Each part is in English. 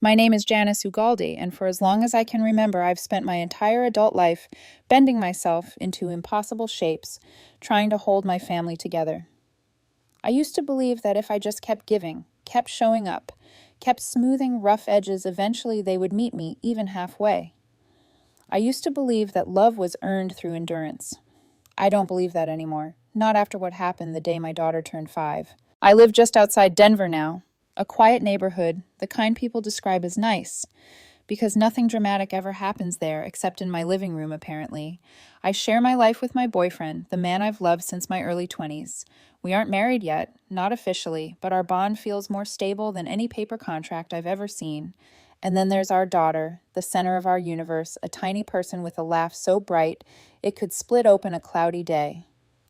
My name is Janice Ugaldi, and for as long as I can remember, I've spent my entire adult life bending myself into impossible shapes, trying to hold my family together. I used to believe that if I just kept giving, kept showing up, kept smoothing rough edges, eventually they would meet me, even halfway. I used to believe that love was earned through endurance. I don't believe that anymore, not after what happened the day my daughter turned 5. I live just outside Denver now, a quiet neighborhood, the kind people describe as nice, because nothing dramatic ever happens there except in my living room, apparently. I share my life with my boyfriend, the man I've loved since my early 20s. We aren't married yet, not officially, but our bond feels more stable than any paper contract I've ever seen. And then there's our daughter, the center of our universe, a tiny person with a laugh so bright it could split open a cloudy day.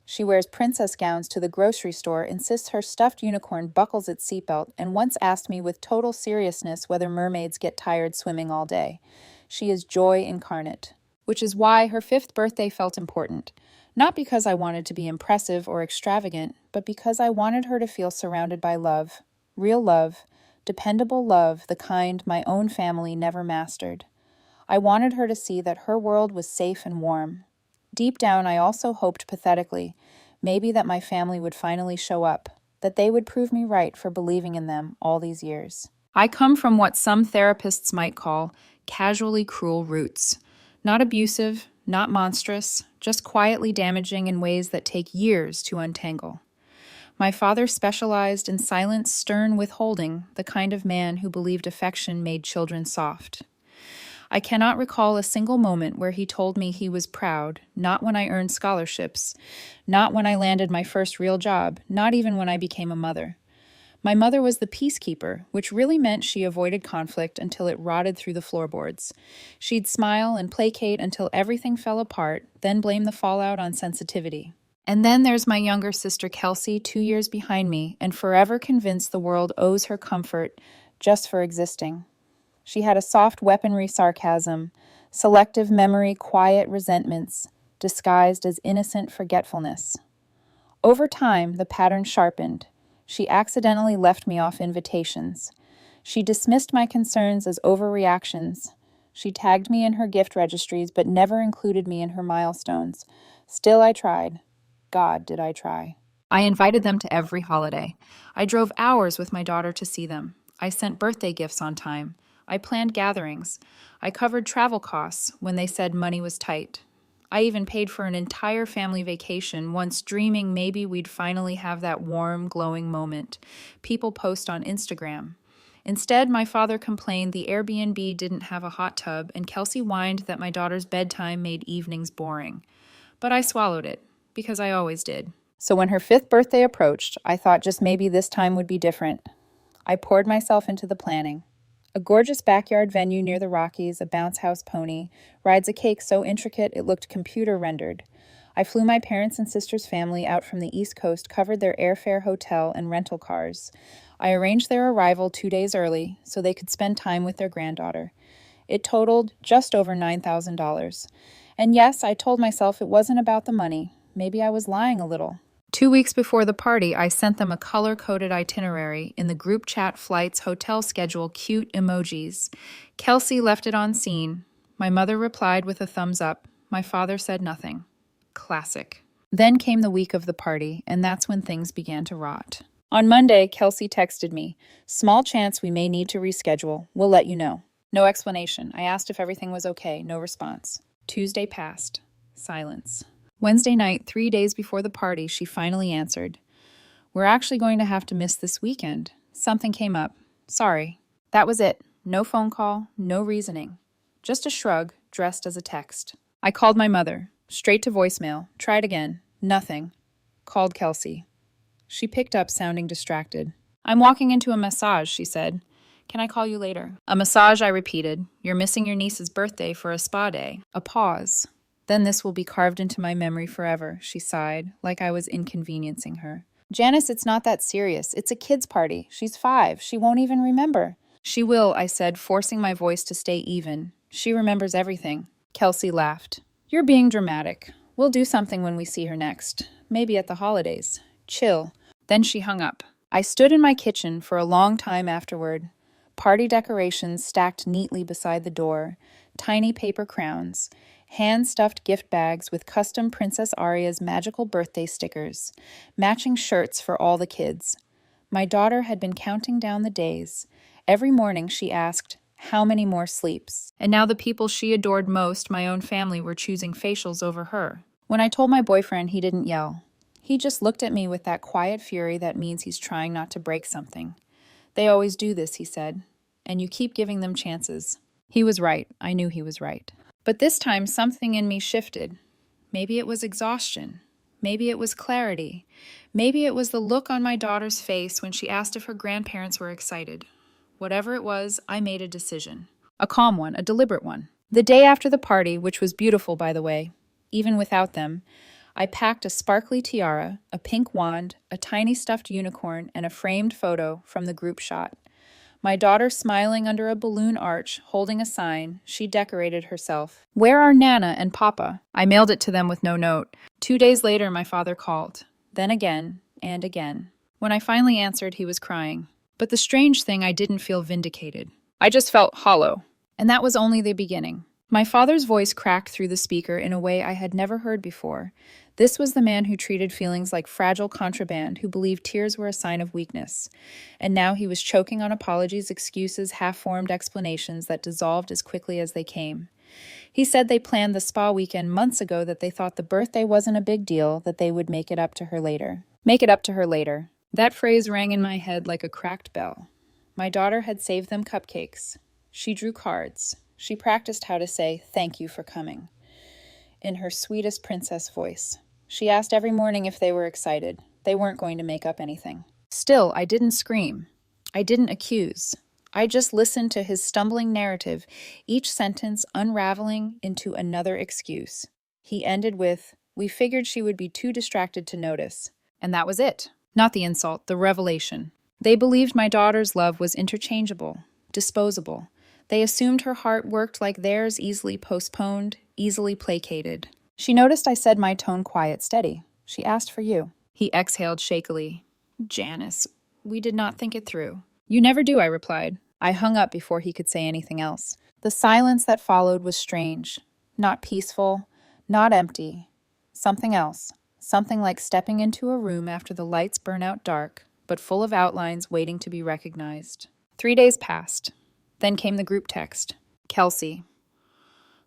She wears princess gowns to the grocery store, insists her stuffed unicorn buckles its seatbelt, and once asked me with total seriousness whether mermaids get tired swimming all day. She is joy incarnate, which is why her 5th birthday felt important. Not because I wanted to be impressive or extravagant, but because I wanted her to feel surrounded by love. Real love, dependable love, the kind my own family never mastered. I wanted her to see that her world was safe and warm. Deep down, I also hoped pathetically, maybe that my family would finally show up, that they would prove me right for believing in them all these years. I come from what some therapists might call casually cruel roots. Not abusive, not monstrous, just quietly damaging in ways that take years to untangle. My father specialized in silent, stern withholding, the kind of man who believed affection made children soft. I cannot recall a single moment where he told me he was proud, not when I earned scholarships, not when I landed my first real job, not even when I became a mother. My mother was the peacekeeper, which really meant she avoided conflict until it rotted through the floorboards. She'd smile and placate until everything fell apart, then blame the fallout on sensitivity. And then there's my younger sister Kelsey, 2 years behind me, and forever convinced the world owes her comfort just for existing. She had a soft weaponry sarcasm, selective memory, quiet resentments, disguised as innocent forgetfulness. Over time, the pattern sharpened. She accidentally left me off invitations. She dismissed my concerns as overreactions. She tagged me in her gift registries, but never included me in her milestones. Still, I tried. God, did I try. I invited them to every holiday. I drove hours with my daughter to see them. I sent birthday gifts on time. I planned gatherings. I covered travel costs when they said money was tight. I even paid for an entire family vacation, once dreaming maybe we'd finally have that warm, glowing moment people post on Instagram. Instead, my father complained the Airbnb didn't have a hot tub, and Kelsey whined that my daughter's bedtime made evenings boring. But I swallowed it, because I always did. So when her 5th birthday approached, I thought just maybe this time would be different. I poured myself into the planning. A gorgeous backyard venue near the Rockies, a bounce house pony, rides a cake so intricate it looked computer rendered. I flew my parents' and sister's family out from the East Coast, covered their airfare, hotel, and rental cars. I arranged their arrival 2 days early so they could spend time with their granddaughter. It totaled just over $9,000. And yes, I told myself it wasn't about the money. Maybe I was lying a little. 2 weeks before the party, I sent them a color-coded itinerary in the group chat flights, hotel schedule, cute emojis. Kelsey left it on scene. My mother replied with a thumbs up. My father said nothing. Classic. Then came the week of the party, and that's when things began to rot. On Monday, Kelsey texted me. Small chance we may need to reschedule. We'll let you know. No explanation. I asked if everything was okay. No response. Tuesday passed. Silence. Wednesday night, 3 days before the party, she finally answered. We're actually going to have to miss this weekend. Something came up. Sorry. That was it. No phone call, no reasoning. Just a shrug, dressed as a text. I called my mother. Straight to voicemail. Tried again. Nothing. Called Kelsey. She picked up, sounding distracted. I'm walking into a massage, she said. Can I call you later? A massage, I repeated. You're missing your niece's birthday for a spa day. A pause. Then this will be carved into my memory forever, she sighed, like I was inconveniencing her. Janice, it's not that serious. It's a kid's party. She's 5. She won't even remember. She will, I said, forcing my voice to stay even. She remembers everything. Kelsey laughed. You're being dramatic. We'll do something when we see her next. Maybe at the holidays. Chill. Then she hung up. I stood in my kitchen for a long time afterward, party decorations stacked neatly beside the door, tiny paper crowns, hand-stuffed gift bags with custom Princess Aria's magical birthday stickers, matching shirts for all the kids. My daughter had been counting down the days. Every morning she asked, "How many more sleeps?" And now the people she adored most, my own family, were choosing facials over her. When I told my boyfriend, he didn't yell. He just looked at me with that quiet fury that means he's trying not to break something. "They always do this," he said, "and you keep giving them chances." He was right. I knew he was right. But this time something in me shifted. Maybe it was exhaustion. Maybe it was clarity. Maybe it was the look on my daughter's face when she asked if her grandparents were excited. Whatever it was, I made a decision. A calm one, a deliberate one. The day after the party, which was beautiful, by the way, even without them, I packed a sparkly tiara, a pink wand, a tiny stuffed unicorn, and a framed photo from the group shot. My daughter smiling under a balloon arch, holding a sign, she decorated herself. "Where are Nana and Papa?" I mailed it to them with no note. 2 days later, my father called. Then again, and again. When I finally answered, he was crying. But the strange thing, I didn't feel vindicated. I just felt hollow. And that was only the beginning. My father's voice cracked through the speaker in a way I had never heard before. This was the man who treated feelings like fragile contraband, who believed tears were a sign of weakness. And now he was choking on apologies, excuses, half-formed explanations that dissolved as quickly as they came. He said they planned the spa weekend months ago, that they thought the birthday wasn't a big deal, that they would make it up to her later. Make it up to her later. That phrase rang in my head like a cracked bell. My daughter had saved them cupcakes. She drew cards. She practiced how to say, "Thank you for coming," in her sweetest princess voice. She asked every morning if they were excited. They weren't going to make up anything. Still, I didn't scream. I didn't accuse. I just listened to his stumbling narrative, each sentence unraveling into another excuse. He ended with, "We figured she would be too distracted to notice." And that was it. Not the insult, the revelation. They believed my daughter's love was interchangeable, disposable. They assumed her heart worked like theirs, easily postponed, easily placated. She noticed I said my tone quiet, steady. She asked for you. He exhaled shakily. "Janice, we did not think it through." "You never do," I replied. I hung up before he could say anything else. The silence that followed was strange. Not peaceful, not empty. Something else. Something like stepping into a room after the lights burn out dark, but full of outlines waiting to be recognized. 3 days passed. Then came the group text. "Kelsey.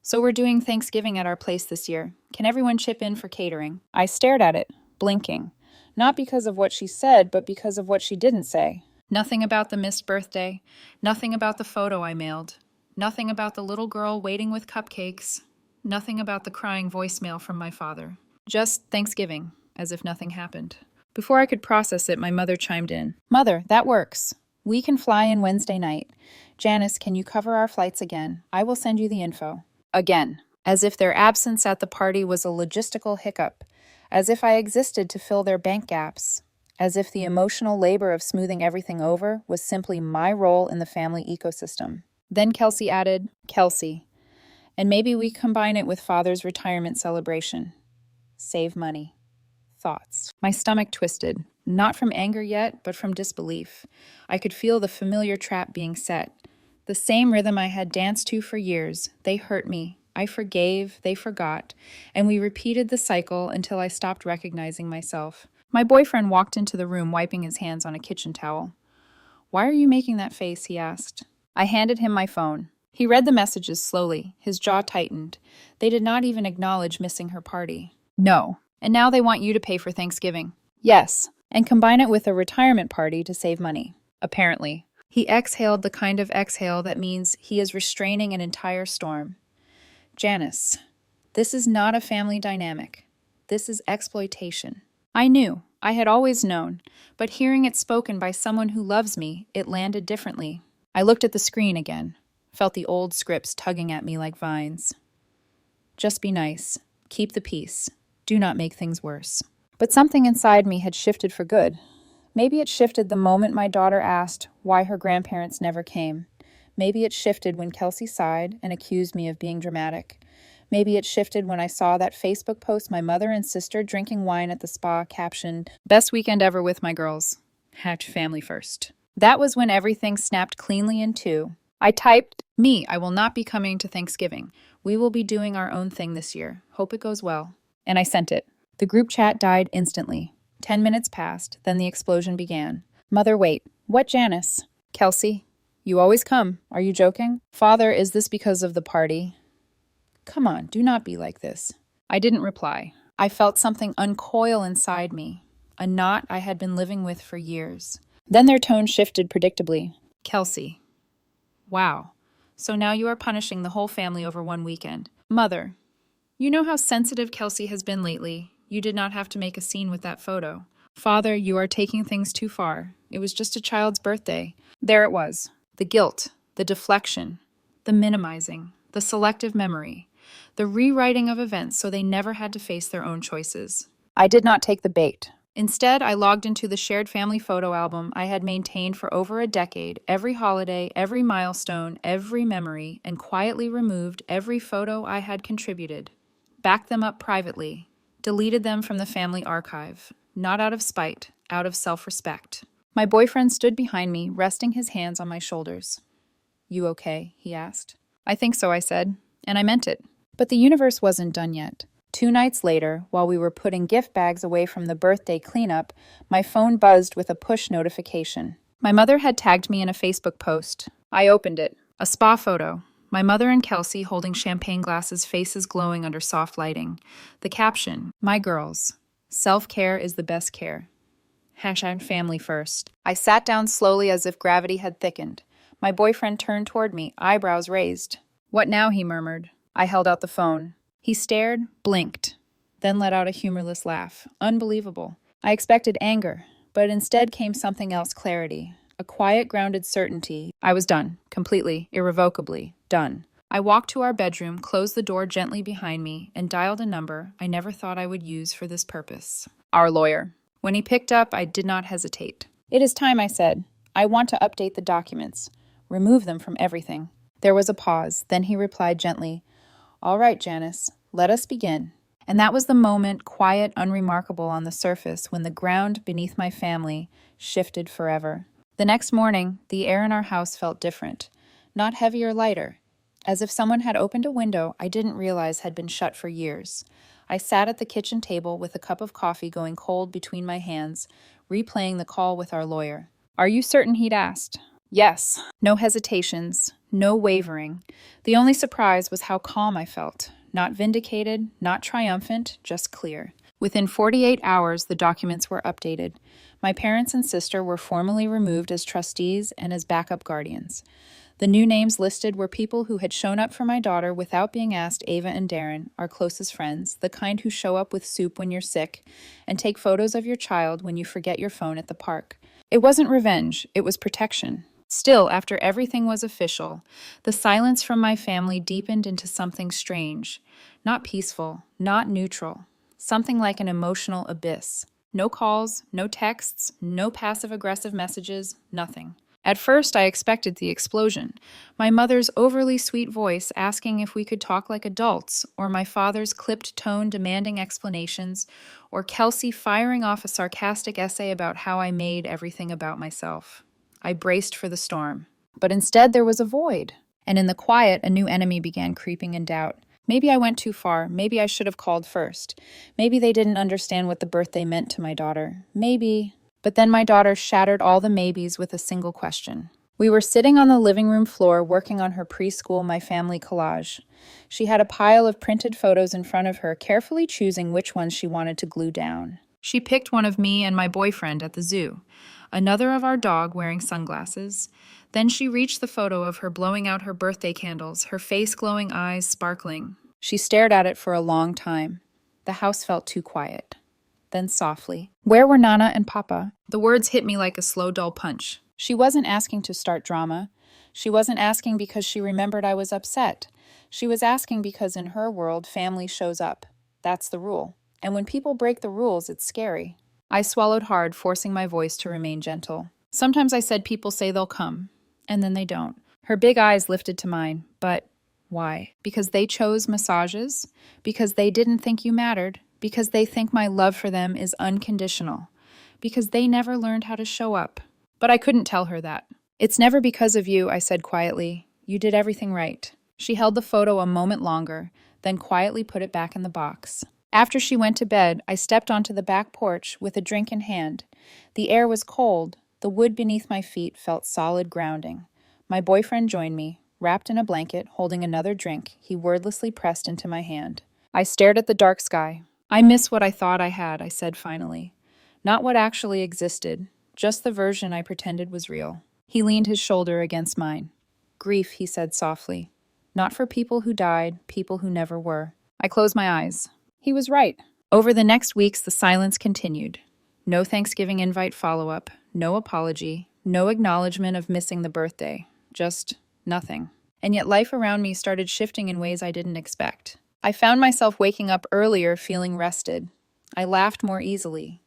So we're doing Thanksgiving at our place this year. Can everyone chip in for catering?" I stared at it, blinking. Not because of what she said, but because of what she didn't say. Nothing about the missed birthday. Nothing about the photo I mailed. Nothing about the little girl waiting with cupcakes. Nothing about the crying voicemail from my father. Just Thanksgiving, as if nothing happened. Before I could process it, my mother chimed in. "Mother, that works. We can fly in Wednesday night. Janice, can you cover our flights again? I will send you the info." Again, as if their absence at the party was a logistical hiccup, as if I existed to fill their bank gaps, as if the emotional labor of smoothing everything over was simply my role in the family ecosystem. Then Kelsey added, "Kelsey, and maybe we combine it with Father's retirement celebration. Save money." Thoughts. My stomach twisted, not from anger yet, but from disbelief. I could feel the familiar trap being set. The same rhythm I had danced to for years. They hurt me. I forgave, they forgot, and we repeated the cycle until I stopped recognizing myself. My boyfriend walked into the room, wiping his hands on a kitchen towel. "Why are you making that face?" he asked. I handed him my phone. He read the messages slowly. His jaw tightened. They did not even acknowledge missing her party. "No. And now they want you to pay for Thanksgiving." "Yes. And combine it with a retirement party to save money." Apparently. He exhaled the kind of exhale that means he is restraining an entire storm. "Janice, this is not a family dynamic. This is exploitation." I knew. I had always known. But hearing it spoken by someone who loves me, it landed differently. I looked at the screen again, felt the old scripts tugging at me like vines. Just be nice. Keep the peace. Do not make things worse. But something inside me had shifted for good. Maybe it shifted the moment my daughter asked why her grandparents never came. Maybe it shifted when Kelsey sighed and accused me of being dramatic. Maybe it shifted when I saw that Facebook post my mother and sister drinking wine at the spa captioned, "Best weekend ever with my girls. # family first." That was when everything snapped cleanly in two. I typed, "Me, I will not be coming to Thanksgiving. We will be doing our own thing this year. Hope it goes well." And I sent it. The group chat died instantly. 10 minutes passed, then the explosion began. Mother, wait. What, Janice? Kelsey, you always come. Are you joking? Father, is this because of the party? Come on, do not be like this. I didn't reply. I felt something uncoil inside me, a knot I had been living with for years. Then their tone shifted predictably. Kelsey. Wow. So now you are punishing the whole family over one weekend. Mother, you know how sensitive Kelsey has been lately. You did not have to make a scene with that photo. Father, you are taking things too far. It was just a child's birthday. There it was. The guilt, the deflection, the minimizing, the selective memory, the rewriting of events so they never had to face their own choices. I did not take the bait. Instead, I logged into the shared family photo album I had maintained for over a decade, every holiday, every milestone, every memory, and quietly removed every photo I had contributed. Backed them up privately, deleted them from the family archive, not out of spite, out of self-respect. My boyfriend stood behind me, resting his hands on my shoulders. You okay? He asked. I think so, I said, and I meant it. But the universe wasn't done yet. 2 nights later, while we were putting gift bags away from the birthday cleanup, my phone buzzed with a push notification. My mother had tagged me in a Facebook post. I opened it. A spa photo. My mother and Kelsey holding champagne glasses, faces glowing under soft lighting. The caption, "My girls. Self-care is the best care. #family first." I sat down slowly as if gravity had thickened. My boyfriend turned toward me, eyebrows raised. What now? He murmured. I held out the phone. He stared, blinked, then let out a humorless laugh. Unbelievable. I expected anger, but instead came something else, clarity. A quiet, grounded certainty. I was done. Completely, irrevocably, done. I walked to our bedroom, closed the door gently behind me, and dialed a number I never thought I would use for this purpose. Our lawyer. When he picked up, I did not hesitate. It is time, I said. I want to update the documents. Remove them from everything. There was a pause. Then he replied gently, All right, Janice, let us begin. And that was the moment, quiet, unremarkable on the surface, when the ground beneath my family shifted forever. The next morning, the air in our house felt different. Not heavy or lighter. As if someone had opened a window I didn't realize had been shut for years. I sat at the kitchen table with a cup of coffee going cold between my hands, replaying the call with our lawyer. Are you certain? He'd asked. Yes. No hesitations, no wavering. The only surprise was how calm I felt. Not vindicated, not triumphant, just clear. Within 48 hours, the documents were updated. My parents and sister were formally removed as trustees and as backup guardians. The new names listed were people who had shown up for my daughter without being asked. Ava and Darren, our closest friends, the kind who show up with soup when you're sick and take photos of your child when you forget your phone at the park. It wasn't revenge, it was protection. Still, after everything was official, the silence from my family deepened into something strange. Not peaceful, not neutral. Something like an emotional abyss. No calls, no texts, no passive-aggressive messages, nothing. At first, I expected the explosion. My mother's overly sweet voice asking if we could talk like adults, or my father's clipped tone demanding explanations, or Kelsey firing off a sarcastic essay about how I made everything about myself. I braced for the storm. But instead, there was a void. And in the quiet, a new enemy began creeping in doubt. Maybe I went too far. Maybe I should have called first. Maybe they didn't understand what the birthday meant to my daughter. Maybe... But then my daughter shattered all the maybes with a single question. We were sitting on the living room floor working on her preschool My Family collage. She had a pile of printed photos in front of her, carefully choosing which ones she wanted to glue down. She picked one of me and my boyfriend at the zoo, another of our dog wearing sunglasses. Then she reached the photo of her blowing out her birthday candles, her face glowing, eyes sparkling. She stared at it for a long time. The house felt too quiet. Then softly, Where were Nana and Papa? The words hit me like a slow, dull punch. She wasn't asking to start drama. She wasn't asking because she remembered I was upset. She was asking because in her world, family shows up. That's the rule. And when people break the rules, it's scary. I swallowed hard, forcing my voice to remain gentle. Sometimes I said people say they'll come, and then they don't. Her big eyes lifted to mine, but why? Because they chose massages? Because they didn't think you mattered? Because they think my love for them is unconditional. Because they never learned how to show up. But I couldn't tell her that. "It's never because of you," I said quietly. "You did everything right." She held the photo a moment longer, then quietly put it back in the box. After she went to bed, I stepped onto the back porch with a drink in hand. The air was cold. The wood beneath my feet felt solid grounding. My boyfriend joined me, wrapped in a blanket, holding another drink he wordlessly pressed into my hand. I stared at the dark sky. "I miss what I thought I had," I said finally. "Not what actually existed, just the version I pretended was real." He leaned his shoulder against mine. "Grief," he said softly. "Not for people who died, people who never were." I closed my eyes. He was right. Over the next weeks, the silence continued. No Thanksgiving invite follow-up, no apology, no acknowledgement of missing the birthday. Just nothing. And yet life around me started shifting in ways I didn't expect. I found myself waking up earlier feeling rested. I laughed more easily.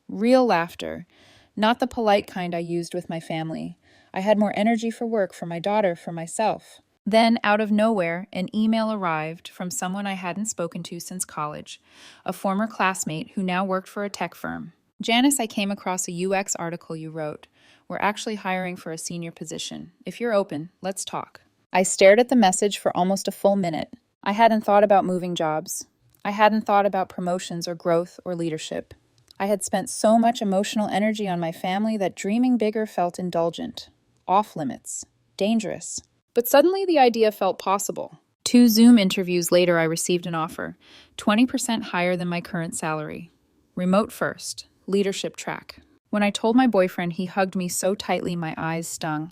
Real laughter, not the polite kind I used with my family. I had more energy for work, for my daughter, for myself. Then, out of nowhere, an email arrived from someone I hadn't spoken to since college, a former classmate who now worked for a tech firm. "Janice, I came across a UX article you wrote. We're actually hiring for a senior position. If you're open, let's talk." I stared at the message for almost a full minute. I hadn't thought about moving jobs. I hadn't thought about promotions or growth or leadership. I had spent so much emotional energy on my family that dreaming bigger felt indulgent, off limits, dangerous. But suddenly the idea felt possible. 2 Zoom interviews later, I received an offer, 20% higher than my current salary. Remote first, leadership track. When I told my boyfriend, he hugged me so tightly my eyes stung.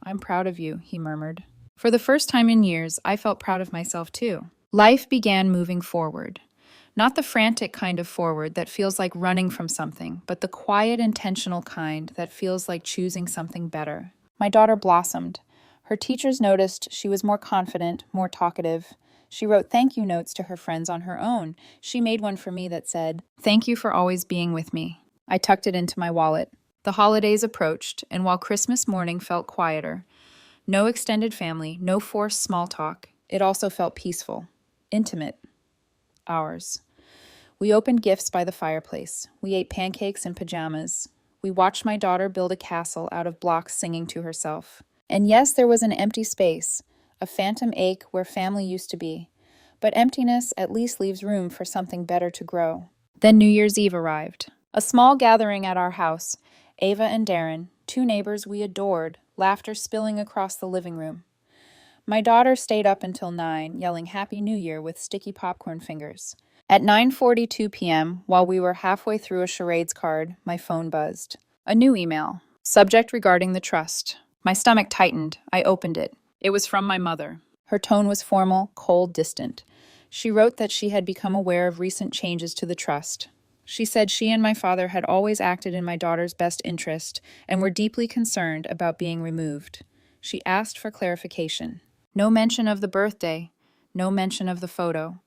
"I'm proud of you," he murmured. For the first time in years, I felt proud of myself too. Life began moving forward. Not the frantic kind of forward that feels like running from something, but the quiet, intentional kind that feels like choosing something better. My daughter blossomed. Her teachers noticed she was more confident, more talkative. She wrote thank you notes to her friends on her own. She made one for me that said, "Thank you for always being with me." I tucked it into my wallet. The holidays approached, and while Christmas morning felt quieter, no extended family, no forced small talk, it also felt peaceful, intimate, ours. We opened gifts by the fireplace. We ate pancakes in pajamas. We watched my daughter build a castle out of blocks singing to herself. And yes, there was an empty space, a phantom ache where family used to be. But emptiness at least leaves room for something better to grow. Then New Year's Eve arrived. A small gathering at our house. Ava and Darren, 2 neighbors we adored, laughter spilling across the living room. My daughter stayed up until 9, yelling Happy New Year with sticky popcorn fingers. At 9:42 p.m., while we were halfway through a charades card, my phone buzzed. A new email. Subject regarding the trust. My stomach tightened. I opened it. It was from my mother. Her tone was formal, cold, distant. She wrote that she had become aware of recent changes to the trust. She said she and my father had always acted in my daughter's best interest and were deeply concerned about being removed. She asked for clarification. No mention of the birthday. No mention of the photo.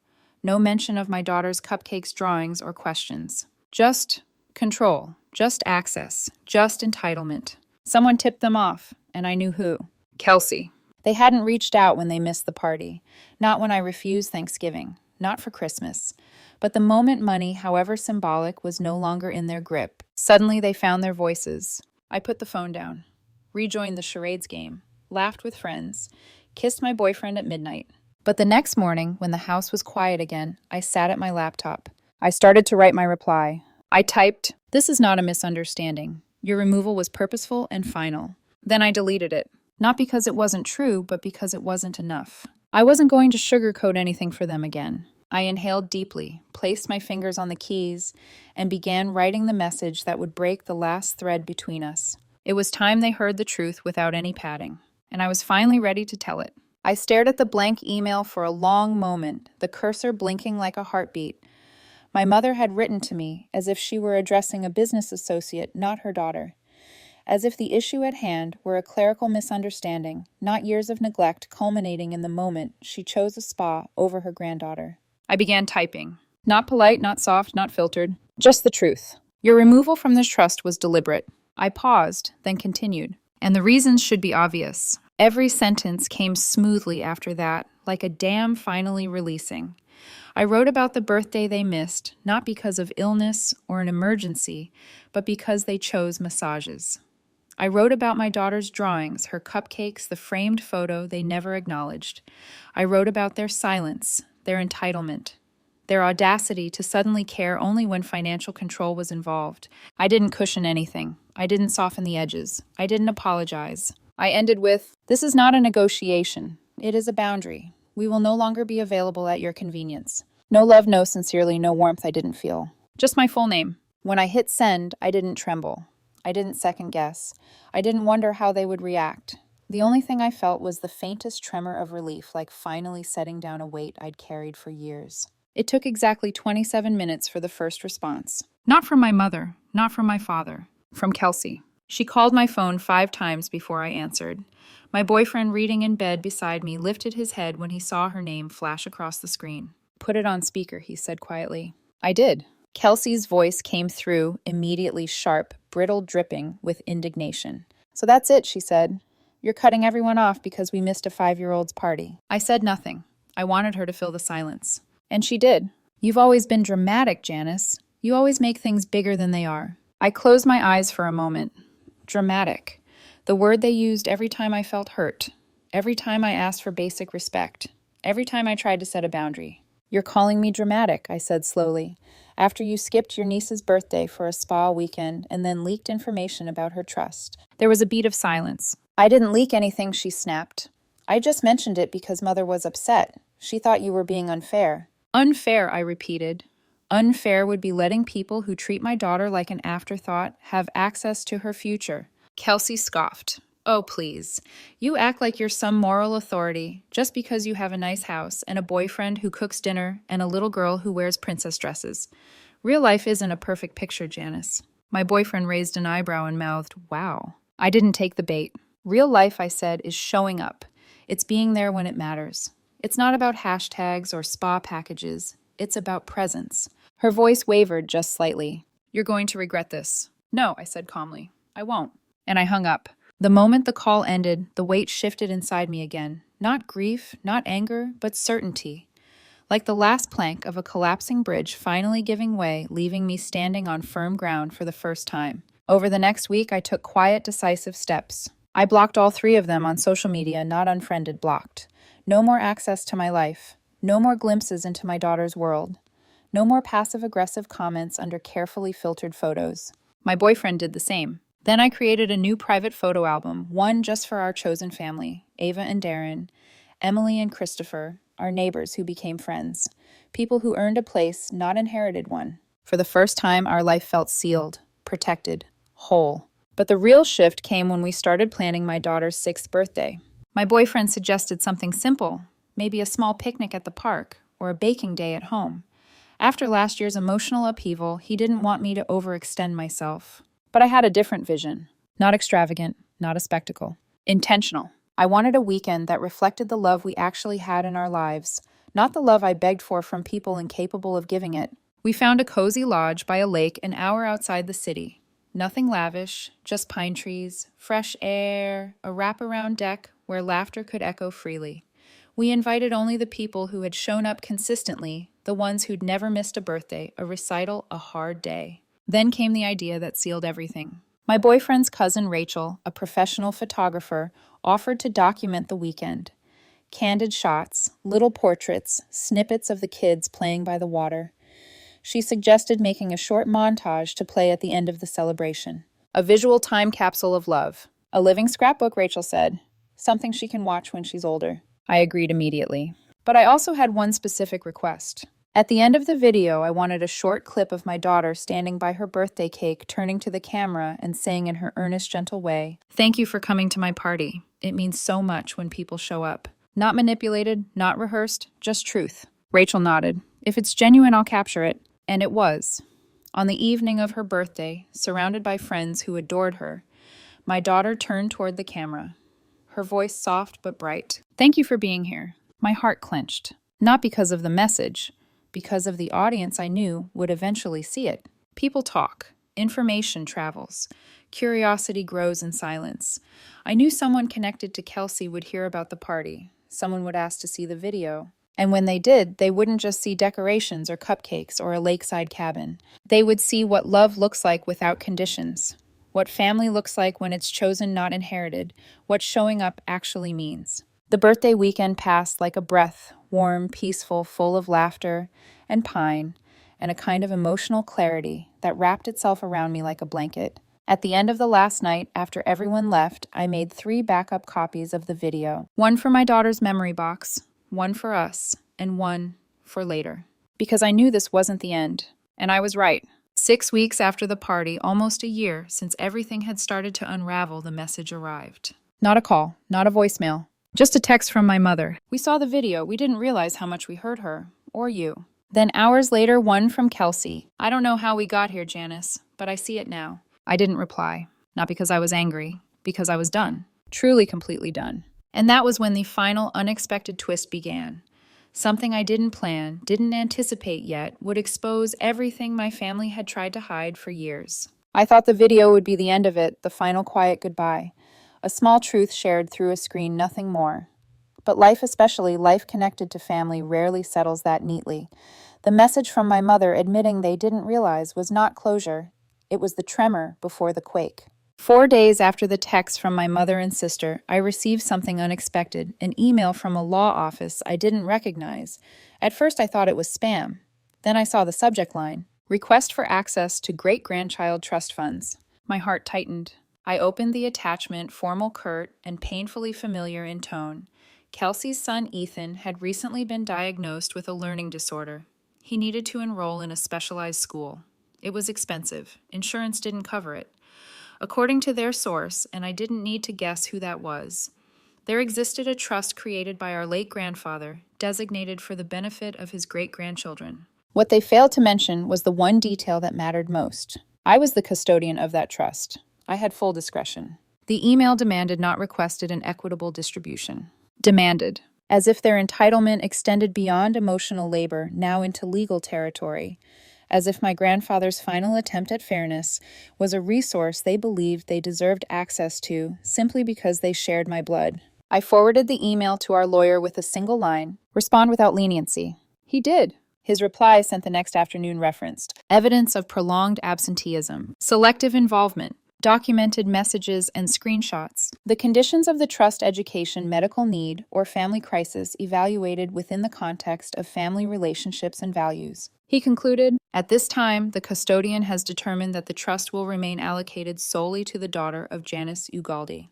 No mention of my daughter's cupcakes, drawings, or questions. Just control, just access, just entitlement. Someone tipped them off, and I knew who. Kelsey. They hadn't reached out when they missed the party, not when I refused Thanksgiving, not for Christmas. But the moment money, however symbolic, was no longer in their grip. Suddenly they found their voices. I put the phone down, rejoined the charades game, laughed with friends, kissed my boyfriend at midnight. But the next morning, when the house was quiet again, I sat at my laptop. I started to write my reply. I typed, "This is not a misunderstanding. Your removal was purposeful and final." Then I deleted it. Not because it wasn't true, but because it wasn't enough. I wasn't going to sugarcoat anything for them again. I inhaled deeply, placed my fingers on the keys, and began writing the message that would break the last thread between us. It was time they heard the truth without any padding, and I was finally ready to tell it. I stared at the blank email for a long moment, the cursor blinking like a heartbeat. My mother had written to me as if she were addressing a business associate, not her daughter. As if the issue at hand were a clerical misunderstanding, not years of neglect culminating in the moment she chose a spa over her granddaughter. I began typing. Not polite, not soft, not filtered. Just the truth. Your removal from this trust was deliberate. I paused, then continued. And the reasons should be obvious. Every sentence came smoothly after that, like a dam finally releasing. I wrote about the birthday they missed, not because of illness or an emergency, but because they chose massages. I wrote about my daughter's drawings, her cupcakes, the framed photo they never acknowledged. I wrote about their silence, their entitlement, their audacity to suddenly care only when financial control was involved. I didn't cushion anything. I didn't soften the edges. I didn't apologize. I ended with, "This is not a negotiation. It is a boundary. We will no longer be available at your convenience." No love, no sincerely, no warmth I didn't feel. Just my full name. When I hit send, I didn't tremble. I didn't second guess. I didn't wonder how they would react. The only thing I felt was the faintest tremor of relief, like finally setting down a weight I'd carried for years. It took exactly 27 minutes for the first response. Not from my mother, not from my father, from Kelsey. She called my phone 5 times before I answered. My boyfriend, reading in bed beside me, lifted his head when he saw her name flash across the screen. "Put it on speaker," he said quietly. I did. Kelsey's voice came through, immediately sharp, brittle, dripping with indignation. "So that's it," she said. "You're cutting everyone off because we missed a 5-year-old's party." I said nothing. I wanted her to fill the silence. And she did. "You've always been dramatic, Janice. You always make things bigger than they are." I closed my eyes for a moment. Dramatic. The word they used every time I felt hurt. Every time I asked for basic respect. Every time I tried to set a boundary. "You're calling me dramatic," I said slowly, "after you skipped your niece's birthday for a spa weekend and then leaked information about her trust." There was a beat of silence. "I didn't leak anything," she snapped. "I just mentioned it because Mother was upset. She thought you were being unfair." "Unfair," I repeated. "Unfair would be letting people who treat my daughter like an afterthought have access to her future." Kelsey scoffed. "Oh, please. You act like you're some moral authority just because you have a nice house and a boyfriend who cooks dinner and a little girl who wears princess dresses. Real life isn't a perfect picture, Janice." My boyfriend raised an eyebrow and mouthed, "Wow." I didn't take the bait. "Real life," I said, "is showing up. It's being there when it matters. It's not about hashtags or spa packages. It's about presence." Her voice wavered just slightly. "You're going to regret this." "No," I said calmly. "I won't." And I hung up. The moment the call ended, the weight shifted inside me again. Not grief, not anger, but certainty. Like the last plank of a collapsing bridge finally giving way, leaving me standing on firm ground for the first time. Over the next week, I took quiet, decisive steps. I blocked all 3 of them on social media, not unfriended, blocked. No more access to my life. No more glimpses into my daughter's world. No more passive-aggressive comments under carefully filtered photos. My boyfriend did the same. Then I created a new private photo album, one just for our chosen family, Ava and Darren, Emily and Christopher, our neighbors who became friends, people who earned a place, not inherited one. For the first time, our life felt sealed, protected, whole. But the real shift came when we started planning my daughter's 6th birthday. My boyfriend suggested something simple, maybe a small picnic at the park or a baking day at home. After last year's emotional upheaval, he didn't want me to overextend myself. But I had a different vision. Not extravagant, not a spectacle. Intentional. I wanted a weekend that reflected the love we actually had in our lives, not the love I begged for from people incapable of giving it. We found a cozy lodge by a lake an hour outside the city. Nothing lavish, just pine trees, fresh air, a wraparound deck where laughter could echo freely. We invited only the people who had shown up consistently, the ones who'd never missed a birthday, a recital, a hard day. Then came the idea that sealed everything. My boyfriend's cousin Rachel, a professional photographer, offered to document the weekend. Candid shots, little portraits, snippets of the kids playing by the water. She suggested making a short montage to play at the end of the celebration. A visual time capsule of love. A living scrapbook, Rachel said. Something she can watch when she's older. I agreed immediately. But I also had one specific request. At the end of the video, I wanted a short clip of my daughter standing by her birthday cake, turning to the camera and saying in her earnest, gentle way, "Thank you for coming to my party. It means so much when people show up." Not manipulated, not rehearsed, just truth. Rachel nodded. "If it's genuine, I'll capture it." And it was. On the evening of her birthday, surrounded by friends who adored her, my daughter turned toward the camera. Her voice soft but bright. "Thank you for being here." My heart clenched. Not because of the message, because of the audience I knew would eventually see it. People talk. Information travels. Curiosity grows in silence. I knew someone connected to Kelsey would hear about the party. Someone would ask to see the video. And when they did, they wouldn't just see decorations or cupcakes or a lakeside cabin. They would see what love looks like without conditions. what family looks like when it's chosen, not inherited, what showing up actually means. The birthday weekend passed like a breath, warm, peaceful, full of laughter and pine, and a kind of emotional clarity that wrapped itself around me like a blanket. At the end of the last night, after everyone left, I made 3 backup copies of the video. One for my daughter's memory box, one for us, and one for later. Because I knew this wasn't the end. And I was right. 6 weeks after the party, almost a year since everything had started to unravel, the message arrived. Not a call, not a voicemail, just a text from my mother. We saw the video. We didn't realize how much we hurt her, or you. Then hours later, one from Kelsey. I don't know how we got here, Janice, but I see it now. I didn't reply. Not because I was angry, because I was done. Truly, completely done. And that was when the final unexpected twist began. Something I didn't plan, didn't anticipate yet, would expose everything my family had tried to hide for years. I thought the video would be the end of it, the final quiet goodbye. A small truth shared through a screen, nothing more. But life, especially life connected to family, rarely settles that neatly. The message from my mother admitting they didn't realize was not closure. It was the tremor before the quake. 4 days after the text from my mother and sister, I received something unexpected, an email from a law office I didn't recognize. At first I thought it was spam. Then I saw the subject line, "Request for access to great-grandchild trust funds." My heart tightened. I opened the attachment, formal, curt, and painfully familiar in tone. Kelsey's son Ethan had recently been diagnosed with a learning disorder. He needed to enroll in a specialized school. It was expensive. Insurance didn't cover it. According to their source, and I didn't need to guess who that was, there existed a trust created by our late grandfather, designated for the benefit of his great-grandchildren. What they failed to mention was the one detail that mattered most. I was the custodian of that trust. I had full discretion. The email demanded, not requested, an equitable distribution. Demanded, as if their entitlement extended beyond emotional labor, now into legal territory. As if my grandfather's final attempt at fairness was a resource they believed they deserved access to simply because they shared my blood. I forwarded the email to our lawyer with a single line, "Respond without leniency." He did. His reply sent the next afternoon referenced evidence of prolonged absenteeism, selective involvement, documented messages and screenshots. The conditions of the trust education, medical need, or family crisis evaluated within the context of family relationships and values. He concluded, "At this time, the custodian has determined that the trust will remain allocated solely to the daughter of Janice Ugaldi.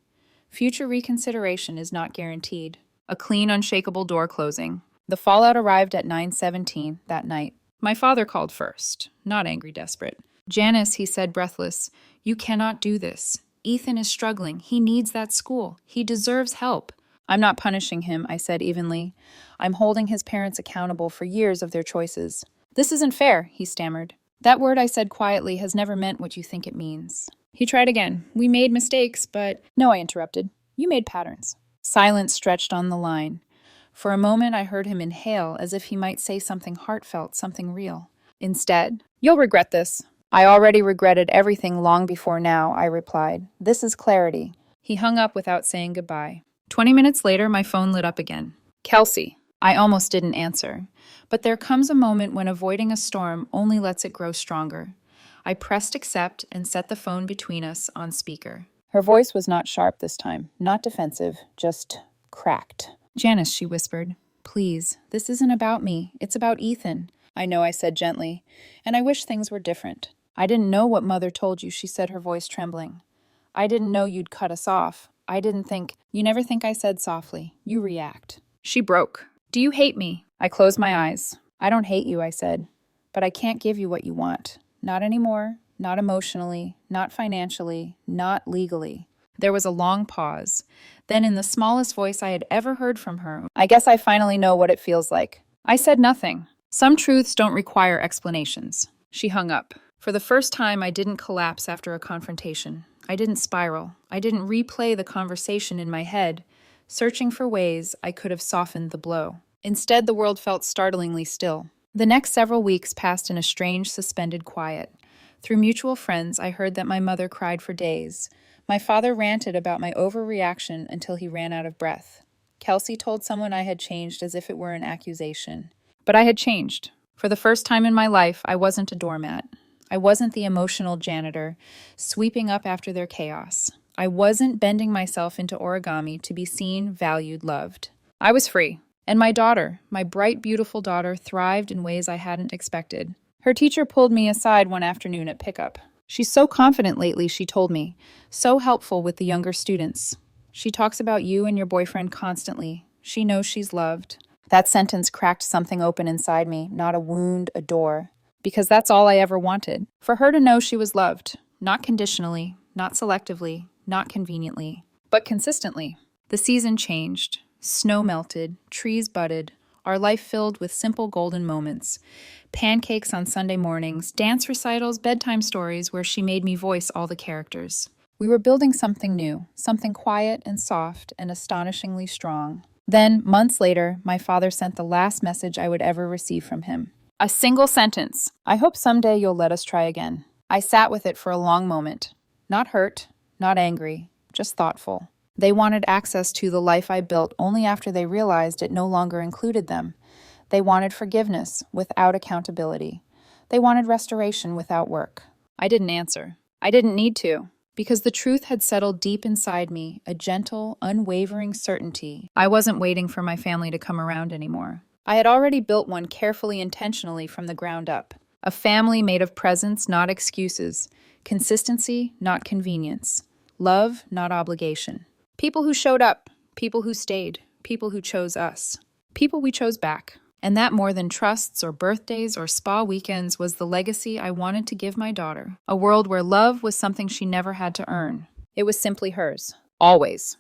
Future reconsideration is not guaranteed." A clean, unshakable door closing. The fallout arrived at 9:17 that night. My father called first, not angry, desperate. "Janice," he said, breathless, "you cannot do this. Ethan is struggling. He needs that school. He deserves help." "I'm not punishing him," I said evenly. "I'm holding his parents accountable for years of their choices." "This isn't fair," he stammered. "That word," I said quietly, "has never meant what you think it means." He tried again. "We made mistakes, but—" "No," I interrupted. "You made patterns." Silence stretched on the line. For a moment, I heard him inhale, as if he might say something heartfelt, something real. Instead, "You'll regret this." "I already regretted everything long before now," I replied. "This is clarity." He hung up without saying goodbye. 20 minutes later, my phone lit up again. "Kelsey." I almost didn't answer. But there comes a moment when avoiding a storm only lets it grow stronger. I pressed accept and set the phone between us on speaker. Her voice was not sharp this time, not defensive, just cracked. "Janice," she whispered, "please, this isn't about me. It's about Ethan." "I know," I said gently, "and I wish things were different." "I didn't know what Mother told you," she said, her voice trembling. "I didn't know you'd cut us off. I didn't think—" "You never think," I said softly. "You react." She broke. "Do you hate me?" I closed my eyes. "I don't hate you," I said, "but I can't give you what you want. Not anymore, not emotionally, not financially, not legally." There was a long pause. Then, in the smallest voice I had ever heard from her, "I guess I finally know what it feels like." I said nothing. Some truths don't require explanations. She hung up. For the first time, I didn't collapse after a confrontation. I didn't spiral. I didn't replay the conversation in my head, searching for ways I could have softened the blow. Instead, the world felt startlingly still. The next several weeks passed in a strange, suspended quiet. Through mutual friends, I heard that my mother cried for days. My father ranted about my overreaction until he ran out of breath. Kelsey told someone I had changed as if it were an accusation. But I had changed. For the first time in my life, I wasn't a doormat. I wasn't the emotional janitor, sweeping up after their chaos. I wasn't bending myself into origami to be seen, valued, loved. I was free. And my daughter, my bright, beautiful daughter, thrived in ways I hadn't expected. Her teacher pulled me aside one afternoon at pickup. She's so confident lately, she told me. So helpful with the younger students. She talks about you and your boyfriend constantly. She knows she's loved. That sentence cracked something open inside me, not a wound, a door. Because that's all I ever wanted. For her to know she was loved. Not conditionally, not selectively, not conveniently, but consistently. The season changed. Snow melted, trees budded, our life filled with simple golden moments. Pancakes on Sunday mornings, dance recitals, bedtime stories where she made me voice all the characters. We were building something new, something quiet and soft and astonishingly strong. Then, months later, my father sent the last message I would ever receive from him. A single sentence. I hope someday you'll let us try again. I sat with it for a long moment. Not hurt, not angry, just thoughtful. They wanted access to the life I built only after they realized it no longer included them. They wanted forgiveness without accountability. They wanted restoration without work. I didn't answer. I didn't need to, because the truth had settled deep inside me, a gentle, unwavering certainty. I wasn't waiting for my family to come around anymore. I had already built one carefully, intentionally from the ground up. A family made of presence, not excuses. Consistency, not convenience. Love, not obligation. People who showed up, people who stayed, people who chose us, people we chose back. And that more than trusts or birthdays or spa weekends was the legacy I wanted to give my daughter. A world where love was something she never had to earn. It was simply hers. Always.